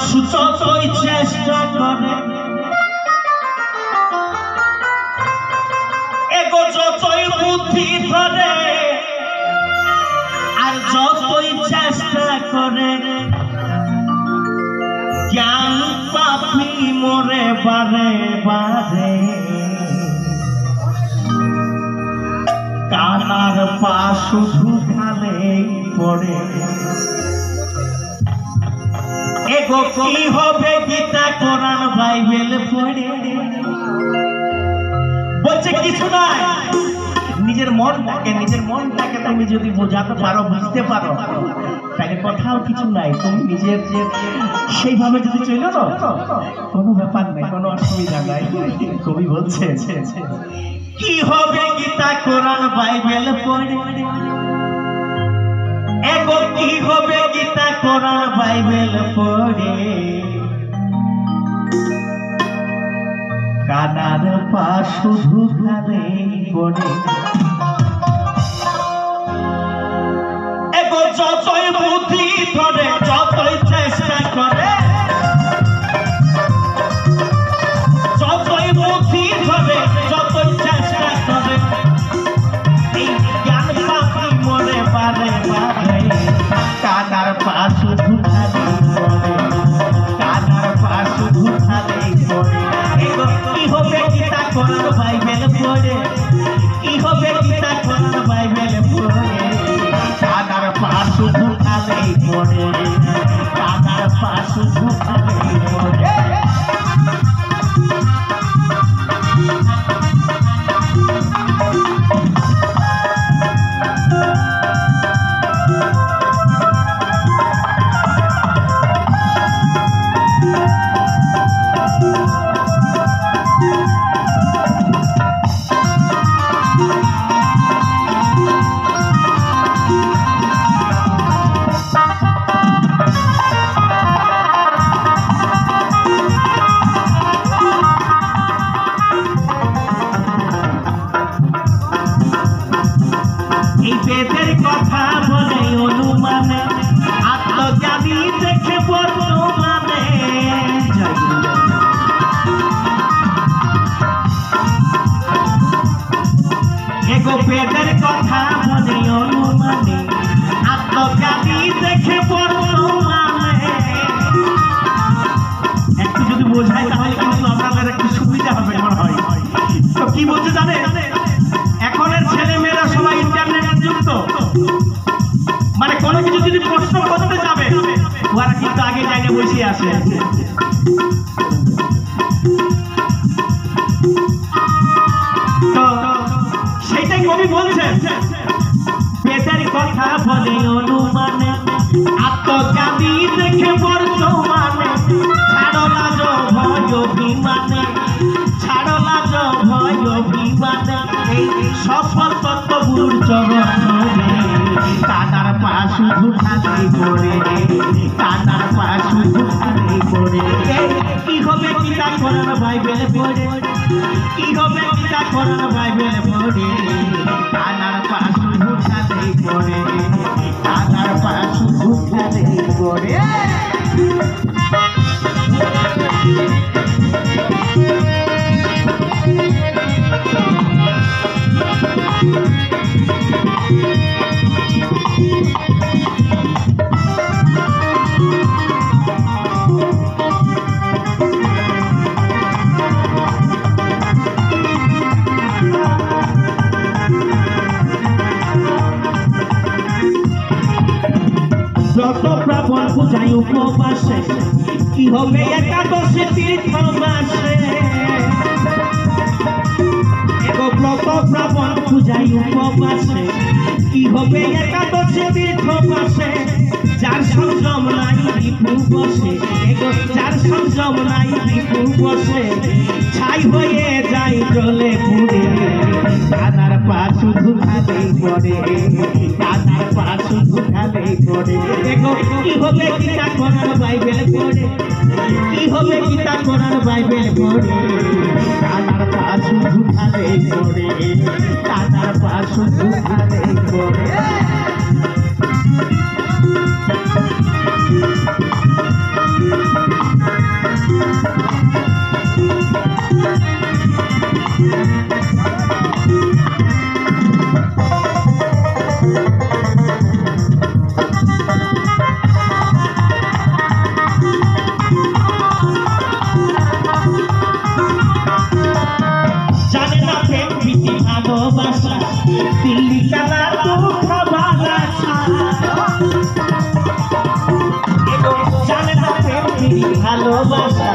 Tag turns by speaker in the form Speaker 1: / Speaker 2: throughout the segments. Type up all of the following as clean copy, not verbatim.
Speaker 1: যতই চেষ্টা করে এগো যতই বুদ্ধি ধরে আর যতই চেষ্টা করে জ্ঞান পাপি মরে বারে বারে কানার পা শুধু খালেই পড়ে এগো কি হবে গীতা কোরআন বাইবেল পড়ে বলছে কিছু নাই নিজের মনটাকে তুমি যদি বোঝাতে পারো বুঝতে পারো তাহলে কথাও কিছু নাই তুমি নিজের যে সেইভাবে যদি চলো না কোনো ব্যাপার নাই কোনো অসুবিধা নাই কবি বলছে কি হবে গীতা কোরআন বাইবেল পড়ে এগো কি হবে গীতা কোরআন বাইবেল পড়ে কানার পা শুধু খালেই পড়ে এগো যতই বুদ্ধি ধরে যতই চেষ্টা করে যতই বুদ্ধি ধরে যতই চেষ্টা করে এই জ্ঞান পাপি মরে বারে বারে কানার পা শুধু খালেই পড়ে কানার পা শুধু খালেই পড়ে কি হবে গীতা কোরআন বাইবেল পড়ে কি হবে গীতা কোরআন বাইবেল পড়ে কানার পা শুধু খালেই পড়ে কানার পা শুধু খালেই পড়ে বেদের কথা বলে অনুমানে আত্মজ্ঞানী দেখে বর্তমানে এগো বেদের কথা বলে অনুমানে আত্মজ্ঞানী দেখে বর্তমানে একটু যদি বোঝাই তাহলে কিন্তু আপনাদের একটু সুবিধা হবে মনে হয় তো কি বলছে জানে এখনের ছেলে মেয়েরা সবাই ইন্টারনেটের যুক্ত মানে কোনো কিছু যদি প্রশ্ন করতে যাবে ওরা কিন্তু আগে জায়গায় বসে আসে তো সেটাই কবি বলছেন বেদের কথা বলে অনুমানে আত্মজ্ঞানী দেখে বর্তমানে ছাড়ো লাজ ভয় অভিমানে ছাড়ো লাজ ভয় অভিমানে এই সফল তত্ত্বগুরুর চরণ কানার পা শুধু খালেই পড়ে কানার পা শুধু খালেই পড়ে কি হবে গীতা কোরআন বাইবেল পড়ে কি হবে গীতা কোরআন বাইবেল পড়ে কানার পা শুধু খালেই পড়ে কানার পা শুধু খালেই পড়ে ব্রত প্রাপণ পূজায় উপবাসে কি হবে একাদশী তীর্থ মাসে এগো ব্রত প্রাপণ পূজায় উপবাসে কি হবে একাদশী তীর্থ মাসে যার সংযম নাই রিপু বসে এগো যার সংযম নাই রিপু বসে ছাই হয়ে যায় জলে পুড়ে কানার পা শুধু খালেই পড়ে কানার পা শুধু খালেই পড়ে এগো কি হবে গীতা কোরআন বাইবেল পড়ে কি হবে গীতা কোরআন বাইবেল পড়ে কানার পা শুধু খালেই পড়ে কানার পা শুধু খালেই পড়ে দিল্লি কালা তো খাবার আশা জানে না প্রেম ভালোবাসা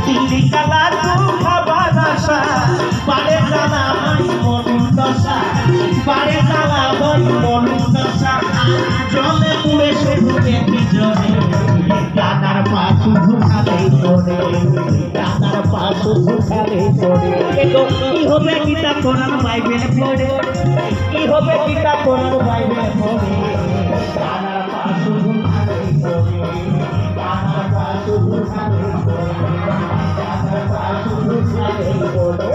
Speaker 1: দিল্লি কালা তো খাবার আশা পারে জানা ভাই মন দশা পারে জানা ভাই মন দশা জলে পুড়ে শুধুকে বিজরে দাদার পা শুধু খালে তোরে দাদার পা শুধু খালে তোরে কি হবে গীতা কোরআন বাইবেল পড়ে কি হবে গীতা কোরআন বাইবেল পড়ে দাদার পা শুধু খালে তোরে দাদার পা শুধু খালে তোরে দাদার পা শুধু খালে তোরে